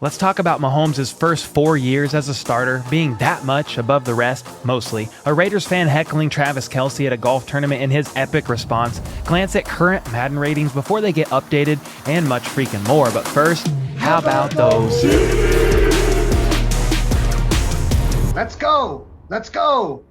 Let's talk about Mahomes' first 4 years as a starter, being that much above the rest, mostly. A Raiders fan heckling Travis Kelce at a golf tournament in his epic response. Glance at current Madden ratings before they get updated, and much freaking more. But first, how about those? Let's go! Let's go!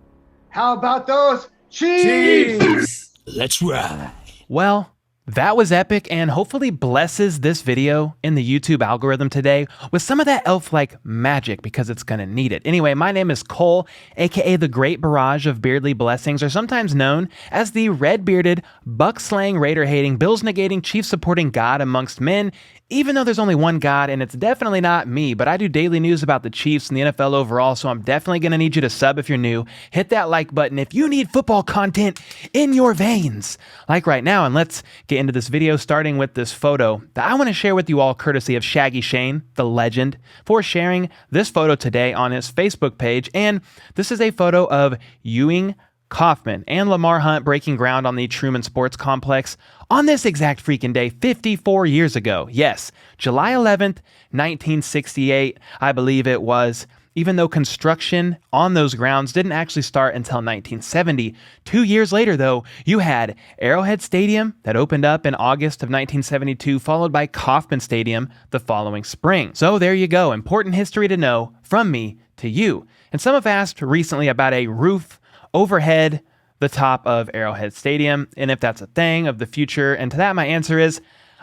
How about those Chiefs? Let's ride. Well, that was epic and hopefully blesses this video in the YouTube algorithm today with some of that elf-like magic because it's gonna need it. Anyway, my name is Cole, aka the Great Barrage of Beardly Blessings, or sometimes known as the red-bearded, buck-slaying, Raider-hating, Bills-negating, Chiefs-supporting God amongst men, even though there's only one God and it's definitely not me, but I do daily news about the Chiefs and the NFL overall, so I'm definitely gonna need you to sub if you're new. Hit that like button if you need football content in your veins, like right now, and let's get into this video starting with this photo that I want to share with you all courtesy of Shaggy Shane, the legend, for sharing this photo today on his Facebook page. And this is a photo of Ewing Kauffman and Lamar Hunt breaking ground on the Truman Sports Complex on this exact freaking day 54 years ago. Yes, July 11th, 1968, I believe it was. Even though construction on those grounds didn't actually start until 1970. 2 years later, though, you had Arrowhead Stadium that opened up in August of 1972, followed by Kauffman Stadium the following spring. So there you go, important history to know from me to you. And some have asked recently about a roof overhead the top of Arrowhead Stadium, and if that's a thing of the future, and to that my answer is,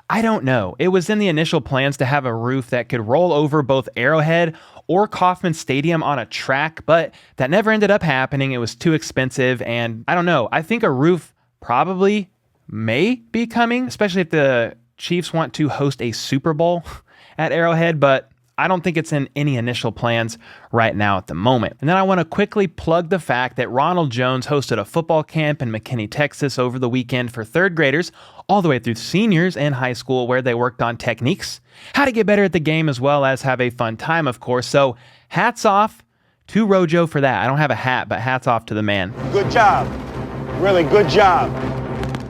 I don't know. It was in the initial plans to have a roof that could roll over both Arrowhead or Kauffman Stadium on a track, but that never ended up happening. It was too expensive, and I don't know. I think a roof probably may be coming, especially if the Chiefs want to host a Super Bowl at Arrowhead, but I don't think it's in any initial plans right now at the moment. And then I want to quickly plug the fact that Ronald Jones hosted a football camp in McKinney, Texas over the weekend for third graders all the way through seniors in high school, where they worked on techniques, how to get better at the game, as well as have a fun time, of course. So hats off to Rojo for that. I don't have a hat, but hats off to the man. Good job. Really good job.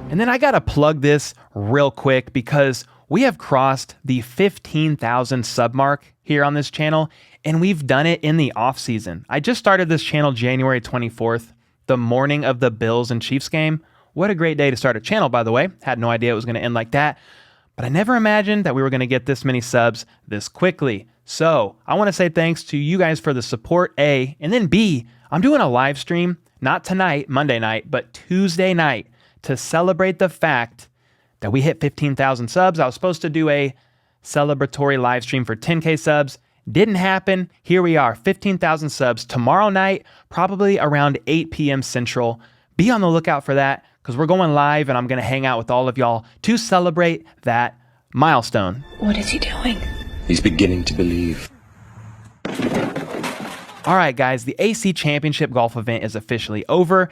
And then I got to plug this real quick because we have crossed the 15,000 sub mark here on this channel, and we've done it in the off season. I just started this channel January 24th, the morning of the Bills and Chiefs game. What a great day to start a channel, by the way. Had no idea it was going to end like that, but I never imagined that we were going to get this many subs this quickly. So I want to say thanks to you guys for the support, A, and then B, I'm doing a live stream, not tonight, Monday night, but Tuesday night, to celebrate the fact that we hit 15,000 subs. I was supposed to do a celebratory live stream for 10K subs. Didn't happen. Here we are, 15,000 subs tomorrow night, probably around 8 p.m. Central. Be on the lookout for that because we're going live and I'm going to hang out with all of y'all to celebrate that milestone. What is he doing? He's beginning to believe. All right, guys, the AC Championship golf event is officially over.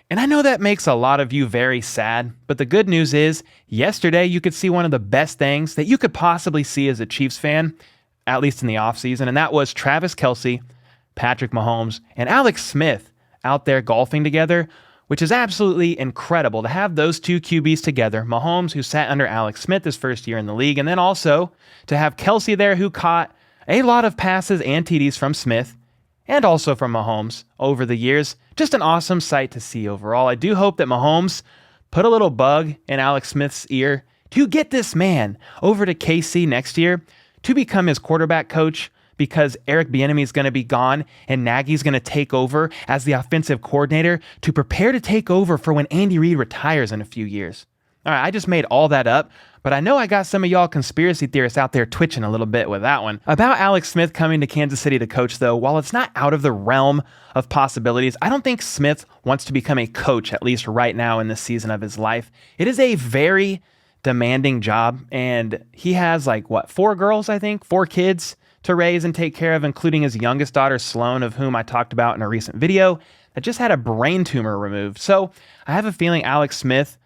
And I know that makes a lot of you very sad, but the good news is yesterday you could see one of the best things that you could possibly see as a Chiefs fan, at least in the offseason, and that was Travis Kelce, Patrick Mahomes, and Alex Smith out there golfing together, which is absolutely incredible to have those two QBs together. Mahomes, who sat under Alex Smith his first year in the league, and then also to have Kelce there, who caught a lot of passes and TDs from Smith, and also from Mahomes over the years. Just an awesome sight to see overall. I do hope that Mahomes put a little bug in Alex Smith's ear to get this man over to KC next year to become his quarterback coach, because Eric Bieniemy is going to be gone and Nagy's going to take over as the offensive coordinator to prepare to take over for when Andy Reid retires in a few years. All right, I just made all that up, but I know I got some of y'all conspiracy theorists out there twitching a little bit with that one. About Alex Smith coming to Kansas City to coach, though, while it's not out of the realm of possibilities, I don't think Smith wants to become a coach, at least right now in this season of his life. It is a very demanding job, and he has four girls, I think, 4 kids to raise and take care of, including his youngest daughter, Sloan, of whom I talked about in a recent video, that just had a brain tumor removed. So I have a feeling Alex Smith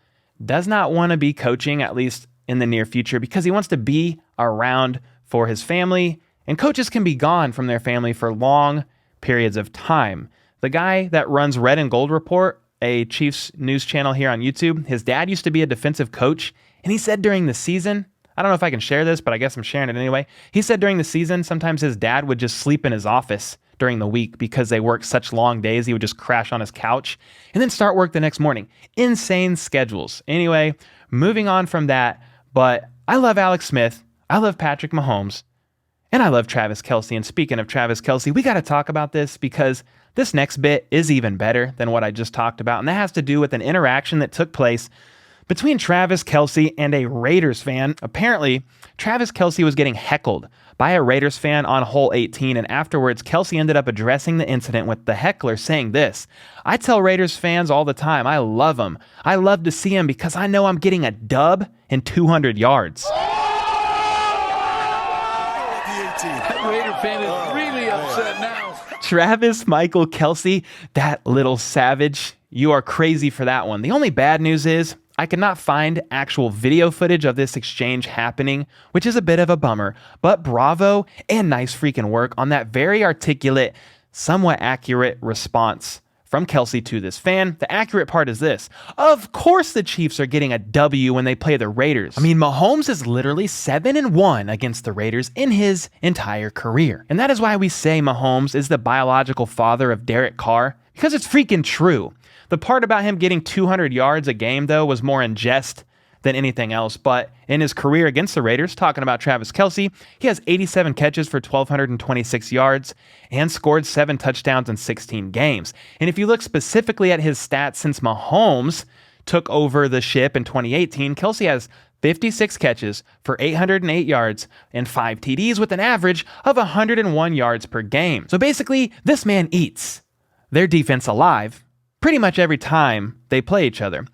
does not want to be coaching, at least in the near future, because he wants to be around for his family, and coaches can be gone from their family for long periods of time. The guy that runs Red and Gold Report, a Chiefs news channel here on YouTube, his dad used to be a defensive coach, and he said during the season I don't know if I can share this, but I guess I'm sharing it anyway. He said during the season, sometimes his dad would just sleep in his office during the week because they worked such long days. He would just crash on his couch and then start work the next morning. Insane schedules. Anyway, moving on from that, but I love Alex Smith. I love Patrick Mahomes. And I love Travis Kelce. And speaking of Travis Kelce, we got to talk about this because this next bit is even better than what I just talked about. And that has to do with an interaction that took place between Travis Kelce and a Raiders fan. Apparently, Travis Kelce was getting heckled by a Raiders fan on hole 18. And afterwards, Kelce ended up addressing the incident with the heckler saying this: "I tell Raiders fans all the time, I love them. I love to see them because I know I'm getting a dub in 200 yards. That Raider fan is really upset now. Travis Michael Kelce, that little savage, you are crazy for that one. The only bad news is I could not find actual video footage of this exchange happening, which is a bit of a bummer, but bravo and nice freaking work on that very articulate, somewhat accurate response from Kelce to this fan. The accurate part is this: of course the Chiefs are getting a W when they play the Raiders. I mean, Mahomes is literally 7-1 against the Raiders in his entire career. And that is why we say Mahomes is the biological father of Derek Carr, because it's freaking true. The part about him getting 200 yards a game, though, was more in jest than anything else. But in his career against the Raiders, talking about Travis Kelce, he has 87 catches for 1,226 yards and scored 7 touchdowns in 16 games. And if you look specifically at his stats since Mahomes took over the ship in 2018, Kelce has 56 catches for 808 yards and 5 TDs with an average of 101 yards per game. So basically, this man eats their defense alive pretty much every time they play each other.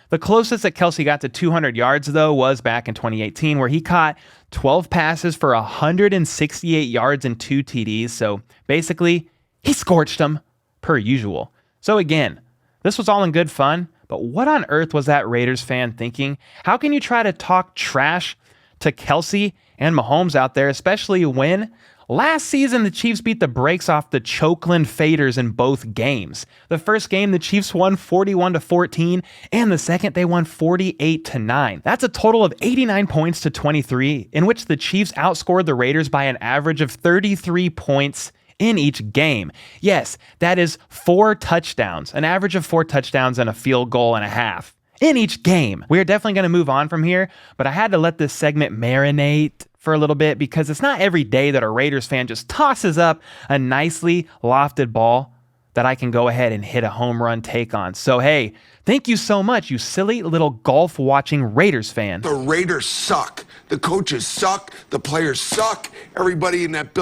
The closest that Kelce got to 200 yards, though, was back in 2018, where he caught 12 passes for 168 yards and 2 TDs. So basically, he scorched them per usual. So again, this was all in good fun, but what on earth was that Raiders fan thinking? How can you try to talk trash to Kelce and Mahomes out there, especially when last season the Chiefs beat the brakes off the Chokeland Faders in both games? The first game, the Chiefs won 41-14, and the second they won 48-9. That's a total of 89 points to 23, in which the Chiefs outscored the Raiders by an average of 33 points in each game. Yes, that is 4 touchdowns, an average of 4 touchdowns and a field goal and a half in each game. We are definitely going to move on from here, but I had to let this segment marinate for a little bit because it's not every day that a Raiders fan just tosses up a nicely lofted ball that I can go ahead and hit a home run take on. So hey, thank you so much, you silly little golf watching Raiders fan. The Raiders suck. The coaches suck. The players suck. Everybody in that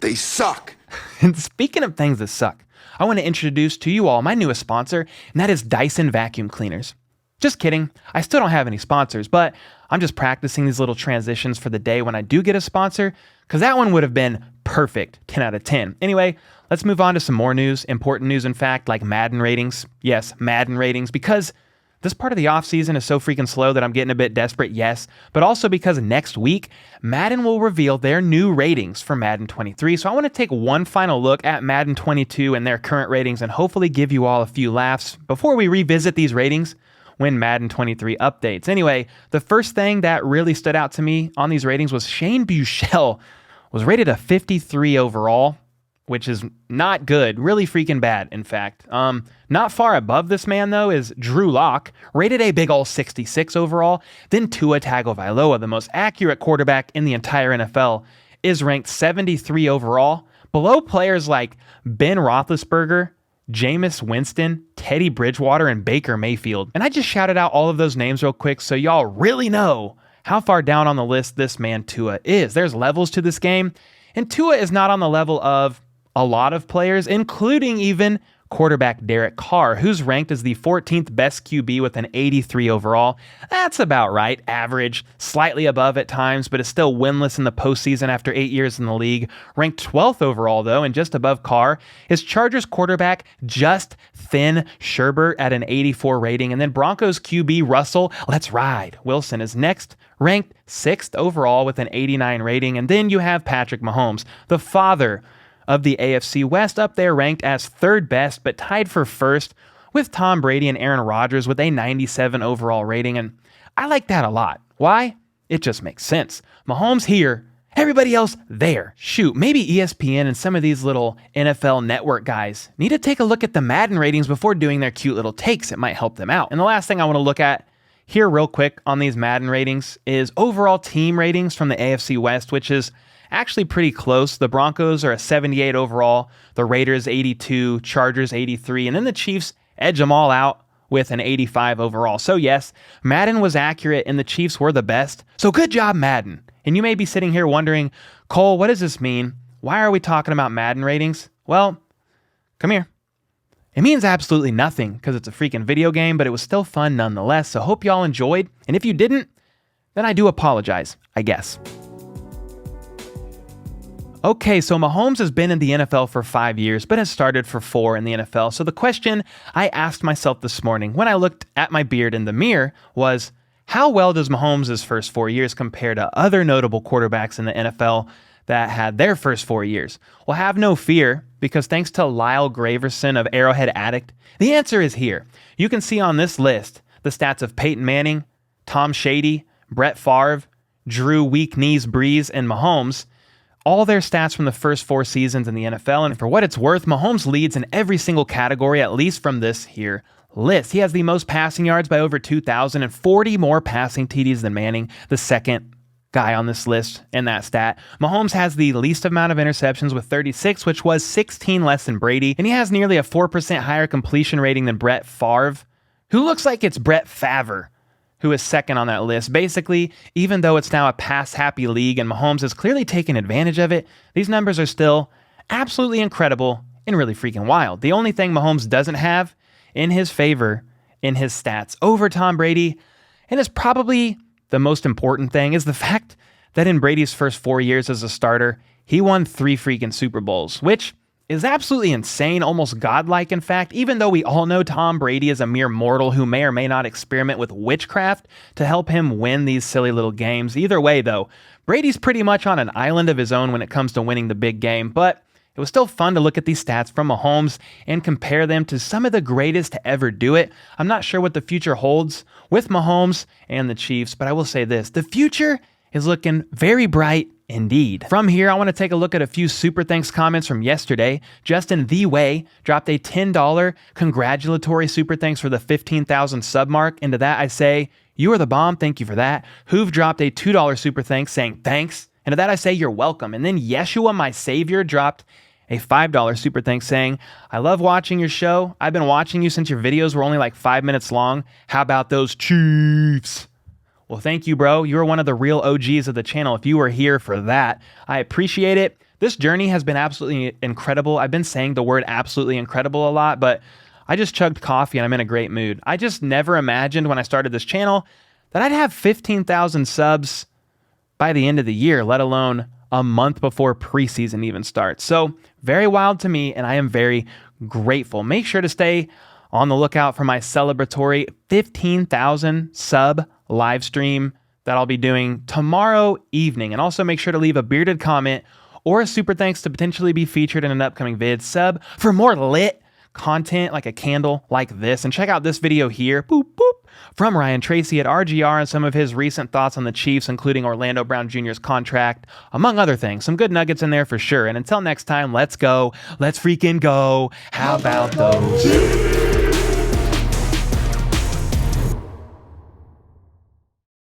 they suck. And speaking of things that suck, I want to introduce to you all my newest sponsor, and that is Dyson Vacuum Cleaners. Just kidding, I still don't have any sponsors, but I'm just practicing these little transitions for the day when I do get a sponsor, because that one would have been perfect, 10 out of 10. Anyway, let's move on to some more news, important news in fact, like Madden ratings. Yes, Madden ratings, because this part of the offseason is so freaking slow that I'm getting a bit desperate, yes, but also because next week, Madden will reveal their new ratings for Madden 23. So I want to take one final look at Madden 22 and their current ratings and hopefully give you all a few laughs before we revisit these ratings when Madden 23 updates. Anyway, the first thing that really stood out to me on these ratings was Shane Buechele was rated a 53 overall, which is not good, really freaking bad, in fact. Not far above this man, though, is Drew Lock, rated a big ol' 66 overall. Then Tua Tagovailoa, the most accurate quarterback in the entire NFL, is ranked 73 overall, below players like Ben Roethlisberger, Jameis Winston, Teddy Bridgewater, and Baker Mayfield. And I just shouted out all of those names real quick so y'all really know how far down on the list this man Tua is. There's levels to this game, and Tua is not on the level of a lot of players, including even quarterback Derek Carr, who's ranked as the 14th best QB with an 83 overall. That's about right, average, slightly above at times, but is still winless in the postseason after 8 years in the league. Ranked 12th overall, though, and just above Carr is Chargers quarterback Justin Herbert at an 84 rating, and then Broncos QB Russell, let's ride, Wilson is next, ranked 6th overall with an 89 rating, and then you have Patrick Mahomes, the father of the AFC West, up there ranked as 3rd best, but tied for 1st with Tom Brady and Aaron Rodgers with a 97 overall rating. And I like that a lot. Why? It just makes sense. Mahomes here, everybody else there. Shoot, maybe ESPN and some of these little NFL network guys need to take a look at the Madden ratings before doing their cute little takes. It might help them out. And the last thing I want to look at here real quick on these Madden ratings is overall team ratings from the AFC West, which is actually pretty close. The Broncos are a 78 overall, the Raiders 82, Chargers 83, and then the Chiefs edge them all out with an 85 overall. So yes, Madden was accurate and the Chiefs were the best. So good job, Madden. And you may be sitting here wondering, Cole, what does this mean? Why are we talking about Madden ratings? Well, come here. It means absolutely nothing because it's a freaking video game, but it was still fun nonetheless. So hope y'all enjoyed. And if you didn't, then I do apologize, I guess. Okay, so Mahomes has been in the NFL for 5 years, but has started for 4 in the NFL. So the question I asked myself this morning when I looked at my beard in the mirror was, how well does Mahomes' first 4 years compare to other notable quarterbacks in the NFL that had their first 4 years? Well, have no fear, because thanks to Lyle Graverson of Arrowhead Addict, the answer is here. You can see on this list the stats of Peyton Manning, Tom Shady, Brett Favre, Drew Weak Knees Brees, and Mahomes. All their stats from the first 4 seasons in the NFL, and for what it's worth, Mahomes leads in every single category, at least from this here list. He has the most passing yards by over 2,000 and 40 more passing TDs than Manning, the second guy on this list in that stat. Mahomes has the least amount of interceptions with 36, which was 16 less than Brady, and he has nearly a 4% higher completion rating than Brett Favre, who looks like it's Brett Favre, who is second on that list. Basically, even though it's now a pass-happy league and Mahomes has clearly taken advantage of it, these numbers are still absolutely incredible and really freaking wild. The only thing Mahomes doesn't have in his favor in his stats over Tom Brady, and is probably the most important thing, is the fact that in Brady's first 4 years as a starter, he won 3 freaking Super Bowls, which is absolutely insane, almost godlike in fact, even though we all know Tom Brady is a mere mortal who may or may not experiment with witchcraft to help him win these silly little games. Either way though, Brady's pretty much on an island of his own when it comes to winning the big game, but it was still fun to look at these stats from Mahomes and compare them to some of the greatest to ever do it. I'm not sure what the future holds with Mahomes and the Chiefs, but I will say this, the future is looking very bright indeed. From here, I want to take a look at a few super thanks comments from yesterday. Justin The Way dropped a $10 congratulatory super thanks for the 15,000 sub mark. And to that I say, you are the bomb, thank you for that. Hoove dropped a $2 super thanks saying thanks. And to that I say, you're welcome. And then Yeshua, my savior, dropped a $5 super thanks saying, I love watching your show. I've been watching you since your videos were only like 5 minutes long. How about those Chiefs? Well, thank you, bro. You are one of the real OGs of the channel. If you were here for that, I appreciate it. This journey has been absolutely incredible. I've been saying the word absolutely incredible a lot, but I just chugged coffee and I'm in a great mood. I just never imagined when I started this channel that I'd have 15,000 subs by the end of the year, let alone a month before preseason even starts. So very wild to me, and I am very grateful. Make sure to stay on the lookout for my celebratory 15,000 sub live stream that I'll be doing tomorrow evening. And also make sure to leave a bearded comment or a super thanks to potentially be featured in an upcoming vid. Sub for more lit content like a candle like this. And check out this video here, boop, boop, from Ryan Tracy at RGR and some of his recent thoughts on the Chiefs, including Orlando Brown Jr.'s contract, among other things. Some good nuggets in there for sure. And until next time, let's go. Let's freaking go. How about those?